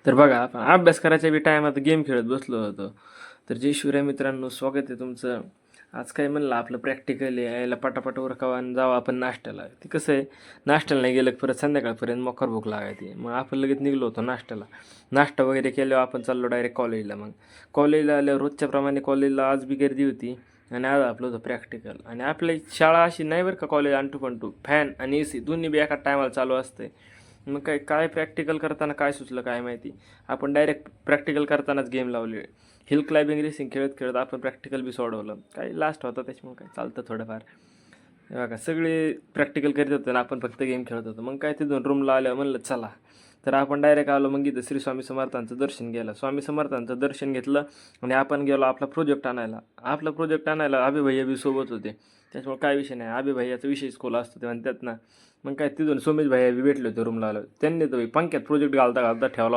तर बघा, आपण अभ्यास करायच्या बी टायमात गेम खेळत बसलो होतो. तर जय शिवराय मित्रांनो, स्वागत आहे तुमचं. आज काय म्हणलं, आपलं प्रॅक्टिकल आहे, यायला पटापट उरकावं आणि जावं आपण नाश्त्याला. ते कसं आहे, नाश्त्याला नाही गेलं की परत संध्याकाळपर्यंत मोकार भूक लागायची. मग आपण लगेच निघलो होतो नाश्त्याला. नाश्ता वगैरे केल्यावर आपण चाललो डायरेक्ट कॉलेजला. मग कॉलेजला आल्यावर रोजच्याप्रमाणे कॉलेजला आज बी गर्दी होती आणि आज आपलं होतं प्रॅक्टिकल. आणि आपली शाळा अशी नाही बरं का, कॉलेज अंटू पंटू, फॅन आणि AC दोन्ही बी एका टायमाला चालू असते. मग काय काय प्रॅक्टिकल करताना काय सुचलं काय माहिती, आपण डायरेक्ट प्रॅक्टिकल करतानाच गेम लावले. हिल क्लाइम्बिंग रेसिंग खेळत खेळत आपण प्रॅक्टिकल बी सोडवलं. काय लास्ट होता त्याच्यामुळे काय चालतं थोडंफार. हे बघा, सगळे प्रॅक्टिकल करीत होते आणि आपण फक्त गेम खेळत होतो. मग काय तिथून रूमला आल्यावर म्हणलं चला, तर आपण डायरेक्ट आलो. मग इथं श्री स्वामी समर्थांचं दर्शन घ्यायला, स्वामी समर्थांचं दर्शन घेतलं आणि आपण गेलो आपला प्रोजेक्ट आणायला. आपला प्रोजेक्ट आणायला अभि भैया बी सोबत होते, त्याच्यामुळे काय विषय नाही. अभि भैयाचा विषय खोल असतो ते म्हणतात ना. मग काय तिथून सोमेश भैया बी भेटले होते रूमला आलो. त्यांनी तर पंख्यात प्रोजेक्ट घालता घालता ठेवला होता.